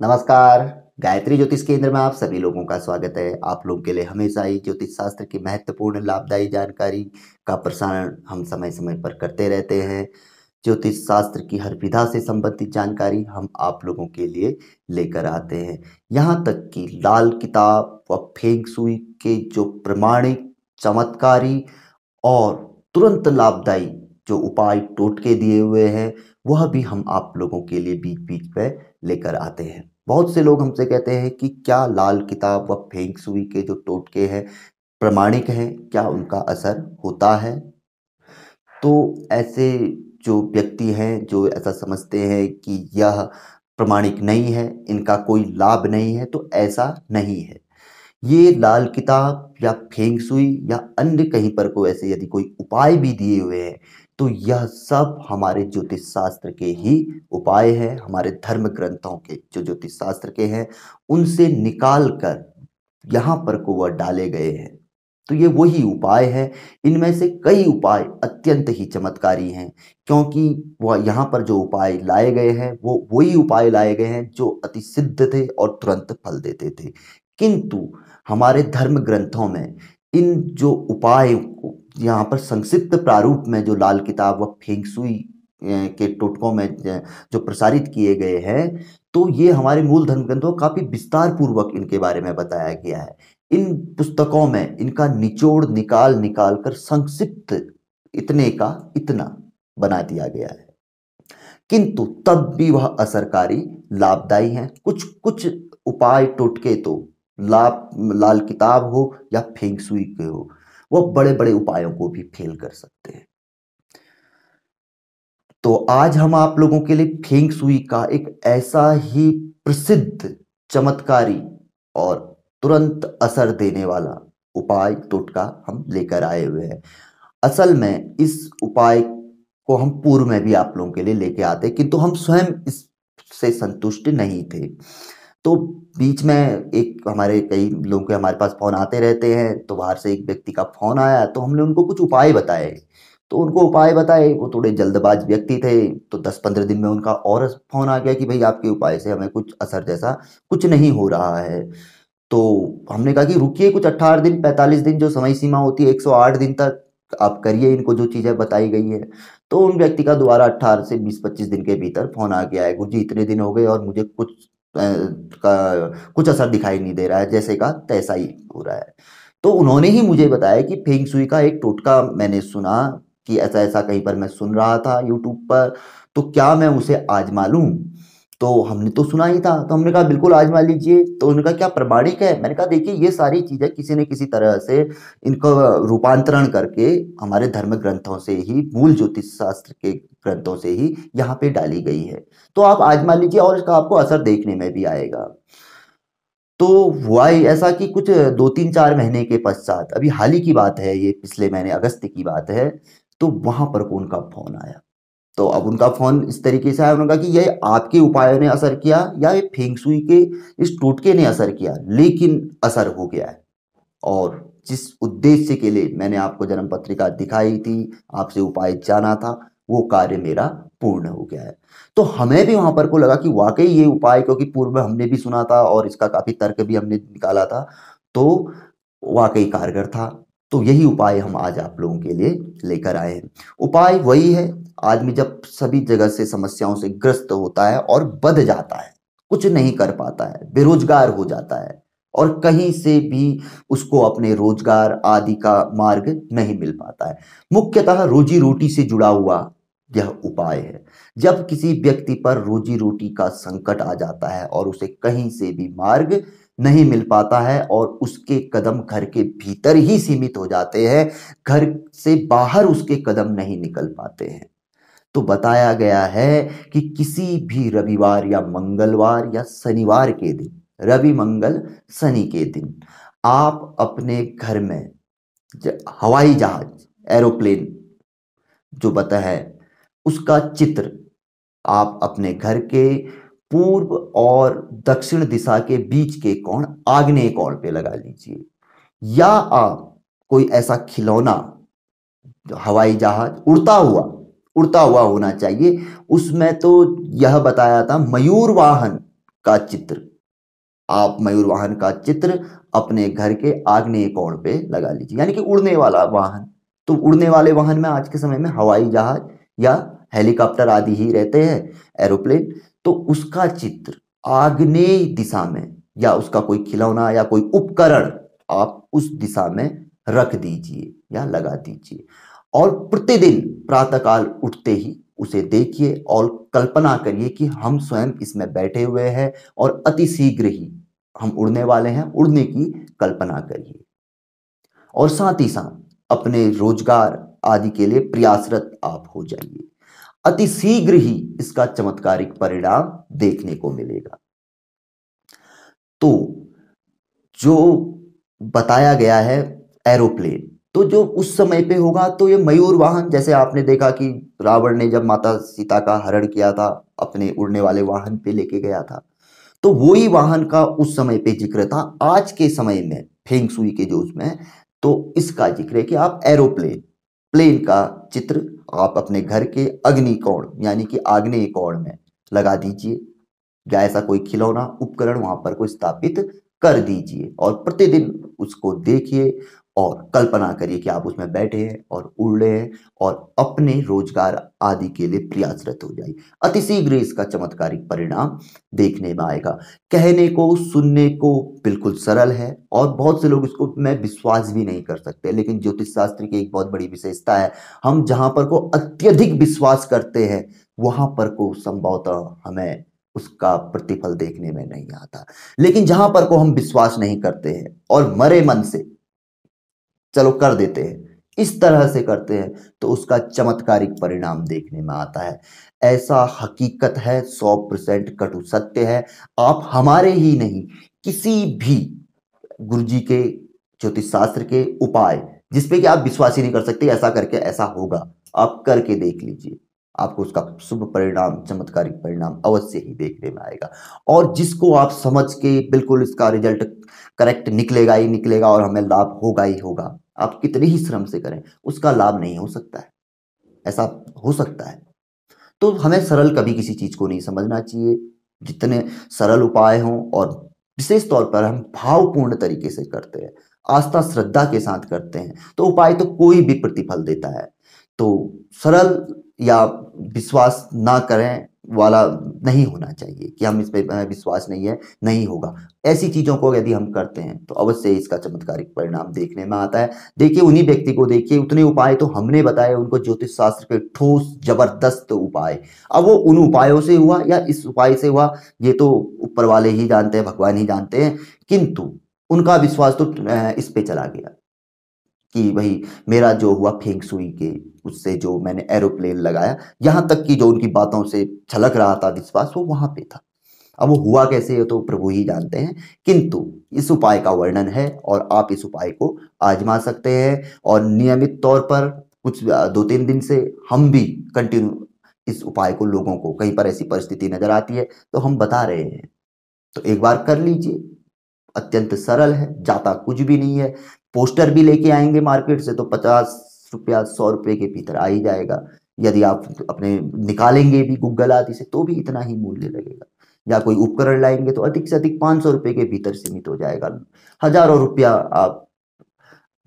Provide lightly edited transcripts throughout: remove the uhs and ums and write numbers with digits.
नमस्कार। गायत्री ज्योतिष केंद्र में आप सभी लोगों का स्वागत है। आप लोगों के लिए हमेशा ही ज्योतिष शास्त्र की महत्वपूर्ण लाभदायी जानकारी का प्रसारण हम समय समय पर करते रहते हैं। ज्योतिष शास्त्र की हर विधा से संबंधित जानकारी हम आप लोगों के लिए लेकर आते हैं। यहाँ तक कि लाल किताब व फेंग शुई के जो प्रमाणिक, चमत्कारी और तुरंत लाभदायी जो उपाय टोटके दिए हुए हैं, वह भी हम आप लोगों के लिए बीच बीच में लेकर आते हैं। बहुत से लोग हमसे कहते हैं कि क्या लाल किताब व फेंग शुई के जो टोटके हैं प्रमाणिक हैं, क्या उनका असर होता है? तो ऐसे जो व्यक्ति हैं जो ऐसा समझते हैं कि यह प्रमाणिक नहीं है, इनका कोई लाभ नहीं है, तो ऐसा नहीं है। ये लाल किताब या फेंग शुई या अन्य कहीं पर कोई ऐसे यदि कोई उपाय भी दिए हुए हैं, तो यह सब हमारे ज्योतिष शास्त्र के ही उपाय हैं। हमारे धर्म ग्रंथों के जो ज्योतिष शास्त्र के हैं उनसे निकाल कर यहाँ पर को वह डाले गए हैं। तो ये वही उपाय है। इनमें से कई उपाय अत्यंत ही चमत्कारी हैं, क्योंकि वह यहाँ पर जो उपाय लाए गए हैं वो वही उपाय लाए गए हैं जो अति सिद्ध थे और तुरंत फल देते थे। किंतु हमारे धर्म ग्रंथों में इन जो उपाय को यहाँ पर संक्षिप्त प्रारूप में जो लाल किताब व फेंग शुई के टोटकों में जो प्रसारित किए गए हैं, तो ये हमारे मूल धर्म ग्रंथों काफी विस्तार पूर्वक इनके बारे में बताया गया है। इन पुस्तकों में इनका निचोड़ निकाल निकाल कर संक्षिप्त इतने का इतना बना दिया गया है, किंतु तब भी वह असरकारी, लाभदायी हैं। कुछ कुछ उपाय टोटके तो लाल किताब हो या फेंग शुई के हो, वह बड़े बड़े उपायों को भी फेल कर सकते हैं। तो आज हम आप लोगों के लिए फेंग शुई का एक ऐसा ही प्रसिद्ध, चमत्कारी और तुरंत असर देने वाला उपाय टोटका हम लेकर आए हुए हैं। असल में इस उपाय को हम पूर्व में भी आप लोगों के लिए लेके आते, किंतु हम स्वयं इससे संतुष्ट नहीं थे। तो बीच में एक हमारे कई लोगों के हमारे पास फोन आते रहते हैं, तो बाहर से एक व्यक्ति का फोन आया, तो हमने उनको कुछ उपाय बताए। तो उनको उपाय बताए, वो थोड़े जल्दबाज व्यक्ति थे, तो 10-15 दिन में उनका और फोन आ गया कि भाई आपके उपाय से हमें कुछ असर जैसा कुछ नहीं हो रहा है। तो हमने कहा कि रुकिए कुछ 18 दिन 45 दिन जो समय सीमा होती है, 108 दिन तक आप करिए इनको जो चीजें बताई गई है। तो उन व्यक्ति का दोबारा 18 से 20-25 दिन के भीतर फोन आ गया है, गुरुजी इतने दिन हो गए और मुझे कुछ असर दिखाई नहीं दे रहा है, जैसे का तैसा ही हो रहा है। तो उन्होंने ही मुझे बताया कि फेंग शुई का एक टोटका मैंने सुना कि ऐसा ऐसा कहीं पर मैं सुन रहा था यूट्यूब पर, तो क्या मैं उसे आजमा लूं? तो हमने तो सुना ही था, तो हमने कहा बिल्कुल आजमा लीजिए। तो उन्होंने कहा क्या प्रमाणिक है? मैंने कहा देखिए ये सारी चीजें किसी न किसी तरह से इनको रूपांतरण करके हमारे धर्म ग्रंथों से ही, मूल ज्योतिष शास्त्र के ग्रंथों से ही यहाँ पे डाली गई है, तो आप आजमा लीजिए और इसका आपको असर देखने में भी आएगा। तो हुआ ही ऐसा कि कुछ 2-3-4 महीने के पश्चात, अभी हाल ही की बात है, ये पिछले महीने अगस्त की बात है, तो वहां पर को उनका फोन आया। तो अब उनका फोन इस तरीके से आया, उन्होंने कहा कि ये आपके उपायों ने असर किया या ये फेंग शुई के इस टोटके ने असर किया, लेकिन असर हो गया है। और जिस उद्देश्य के लिए मैंने आपको जन्म पत्रिका दिखाई थी, आपसे उपाय जाना था, वो कार्य मेरा पूर्ण हो गया है। तो हमें भी वहां पर को लगा कि वाकई ये उपाय, क्योंकि पूर्व में हमने भी सुना था और इसका काफी तर्क भी हमने निकाला था, तो वाकई कारगर था। तो यही उपाय हम आज आप लोगों के लिए लेकर आए हैं। उपाय वही है, आदमी जब सभी जगह से समस्याओं से ग्रस्त होता है और बंध जाता है, कुछ नहीं कर पाता है, बेरोजगार हो जाता है और कहीं से भी उसको अपने रोजगार आदि का मार्ग नहीं मिल पाता है, मुख्यतः रोजी रोटी से जुड़ा हुआ यह उपाय है। जब किसी व्यक्ति पर रोजी रोटी का संकट आ जाता है और उसे कहीं से भी मार्ग नहीं मिल पाता है और उसके कदम घर के भीतर ही सीमित हो जाते हैं, घर से बाहर उसके कदम नहीं निकल पाते हैं, तो बताया गया है कि किसी भी रविवार या मंगलवार या शनिवार के दिन, रवि मंगल शनि के दिन, आप अपने घर में हवाई जहाज, एरोप्लेन जो बता है, उसका चित्र आप अपने घर के पूर्व और दक्षिण दिशा के बीच के कोण, आग्नेय कोण पे लगा लीजिए। या आप कोई ऐसा खिलौना, हवाई जहाज उड़ता हुआ होना चाहिए। उसमें तो यह बताया था मयूर वाहन का चित्र, आप मयूर वाहन का चित्र अपने घर के आग्नेय कोण पे लगा लीजिए, यानी कि उड़ने वाला वाहन। तो उड़ने वाले वाहन में आज के समय में हवाई जहाज या हेलीकॉप्टर आदि ही रहते हैं, एरोप्लेन। तो उसका चित्र आग्नेय दिशा में या उसका कोई खिलौना या कोई उपकरण आप उस दिशा में रख दीजिए या लगा दीजिए, और प्रतिदिन प्रातःकाल उठते ही उसे देखिए और कल्पना करिए कि हम स्वयं इसमें बैठे हुए हैं और अति शीघ्र ही हम उड़ने वाले हैं, उड़ने की कल्पना करिए। और साथ ही साथ अपने रोजगार आदि के लिए प्रयासरत आप हो जाइए। अति शीघ्र ही इसका चमत्कारिक परिणाम देखने को मिलेगा। तो जो बताया गया है एरोप्लेन, तो जो उस समय पे होगा तो ये मयूर वाहन, जैसे आपने देखा कि रावण ने जब माता सीता का हरण किया था, अपने उड़ने वाले वाहन पे लेके गया था, तो वो ही वाहन का उस समय पे जिक्र था। आज के समय में फेंग सुई के जो उसमें, तो इसका जिक्र है कि आप एरोप्लेन, प्लेन का चित्र आप अपने घर के अग्नि कोण यानी कि आग्नेय कोण में लगा दीजिए, या ऐसा कोई खिलौना उपकरण वहां पर को स्थापित कर दीजिए और प्रतिदिन उसको देखिए और कल्पना करिए कि आप उसमें बैठे हैं और उड़ रहे हैं और अपने रोजगार आदि के लिए प्रयासरत हो जाइए। अति शीघ्र इसका चमत्कारिक परिणाम देखने में आएगा। कहने को सुनने को बिल्कुल सरल है और बहुत से लोग इसको में विश्वास भी नहीं कर सकते, लेकिन ज्योतिष शास्त्र की एक बहुत बड़ी विशेषता है, हम जहां पर को अत्यधिक विश्वास करते हैं वहां पर को संभवतः हमें उसका प्रतिफल देखने में नहीं आता। लेकिन जहां पर को हम विश्वास नहीं करते हैं और मरे मन से चलो कर देते हैं, इस तरह से करते हैं, तो उसका चमत्कारिक परिणाम देखने में आता है। ऐसा हकीकत है, 100% कटु सत्य है। आप हमारे ही नहीं, किसी भी गुरुजी के ज्योतिष शास्त्र के उपाय जिसपे कि आप विश्वास ही नहीं कर सकते ऐसा करके ऐसा होगा, आप करके देख लीजिए, आपको उसका शुभ परिणाम, चमत्कारिक परिणाम अवश्य ही देखने में आएगा। और जिसको आप समझ के बिल्कुल इसका रिजल्ट करेक्ट निकलेगा ही निकलेगा और हमें लाभ होगा ही होगा, आप कितने ही श्रम से करें उसका लाभ नहीं हो सकता है, ऐसा हो सकता है। तो हमें सरल कभी किसी चीज को नहीं समझना चाहिए। जितने सरल उपाय हों और विशेष तौर पर हम भावपूर्ण तरीके से करते हैं, आस्था श्रद्धा के साथ करते हैं, तो उपाय तो कोई भी प्रतिफल देता है। तो सरल या विश्वास ना करें वाला नहीं होना चाहिए कि हम इस पे विश्वास नहीं है, नहीं होगा। ऐसी चीजों को यदि हम करते हैं तो अवश्य इसका चमत्कारिक परिणाम देखने में आता है। देखिए उन्हीं व्यक्ति को देखिए, उतने उपाय तो हमने बताए उनको, ज्योतिष शास्त्र के ठोस जबरदस्त उपाय। अब वो उन उपायों से हुआ या इस उपाय से हुआ, ये तो ऊपर वाले ही जानते हैं, भगवान ही जानते हैं। किंतु उनका विश्वास तो इस पे चला गया कि भाई मेरा जो हुआ फेंग सुई के उससे, जो मैंने एरोप्लेन लगाया, यहां तक कि जो उनकी बातों से छलक रहा था विश्वास, वो वहां पे था। अब वो हुआ कैसे है तो प्रभु ही जानते हैं। किंतु इस उपाय का वर्णन है और आप इस उपाय को आजमा सकते हैं और नियमित तौर पर कुछ 2-3 दिन से हम भी कंटिन्यू इस उपाय को, लोगों को कहीं पर ऐसी परिस्थिति नजर आती है तो हम बता रहे हैं, तो एक बार कर लीजिए। अत्यंत सरल है, जाता कुछ भी नहीं है। पोस्टर भी लेके आएंगे मार्केट से तो 50 रुपया 100 रुपये के भीतर आ ही जाएगा। यदि आप अपने निकालेंगे भी गूगल आदि से तो भी इतना ही मूल्य लगेगा। या कोई उपकरण लाएंगे तो अधिक से अधिक 500 रुपये के भीतर सीमित हो जाएगा। हजारों रुपया आप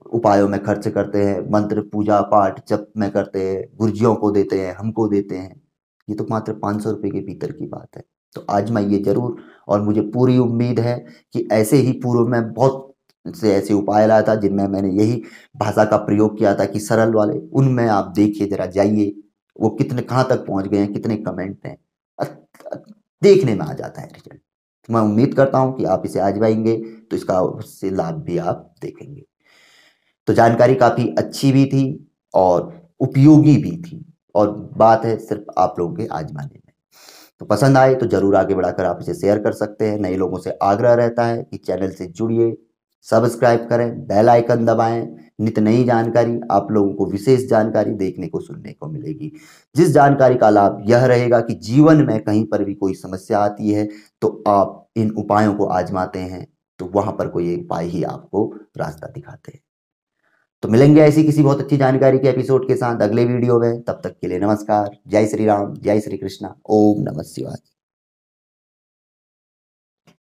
उपायों में खर्च करते हैं, मंत्र पूजा पाठ जप में करते हैं, गुरुजियों को देते हैं, हमको देते हैं, ये तो मात्र 500 रुपये के भीतर की बात है। तो आजमाइए जरूर। और मुझे पूरी उम्मीद है कि ऐसे ही पूर्व में बहुत से ऐसे उपाय लाया था जिनमें मैंने यही भाषा का प्रयोग किया था कि सरल वाले, उनमें आप देखिए जरा जाइए वो कितने कहाँ तक पहुंच गए हैं, कितने कमेंट हैं, देखने में आ जाता है रिजल्ट। मैं उम्मीद करता हूं कि आप इसे आजमाएंगे तो इसका उससे लाभ भी आप देखेंगे। तो जानकारी काफी अच्छी भी थी और उपयोगी भी थी, और बात है सिर्फ आप लोगों के आजमाने में। तो पसंद आए तो जरूर आगे बढ़ाकर आप इसे शेयर कर सकते हैं। नए लोगों से आग्रह रहता है कि चैनल से जुड़िए, सब्सक्राइब करें, बेल आइकन दबाएं। नित नई जानकारी, आप लोगों को विशेष जानकारी देखने को सुनने को मिलेगी। जिस जानकारी का लाभ यह रहेगा कि जीवन में कहीं पर भी कोई समस्या आती है तो आप इन उपायों को आजमाते हैं तो वहां पर कोई एक उपाय ही आपको रास्ता दिखाते हैं। तो मिलेंगे ऐसी किसी बहुत अच्छी जानकारी के एपिसोड के साथ अगले वीडियो में। तब तक के लिए नमस्कार। जय श्री राम, जय श्री कृष्णा, ओम नमः शिवाय।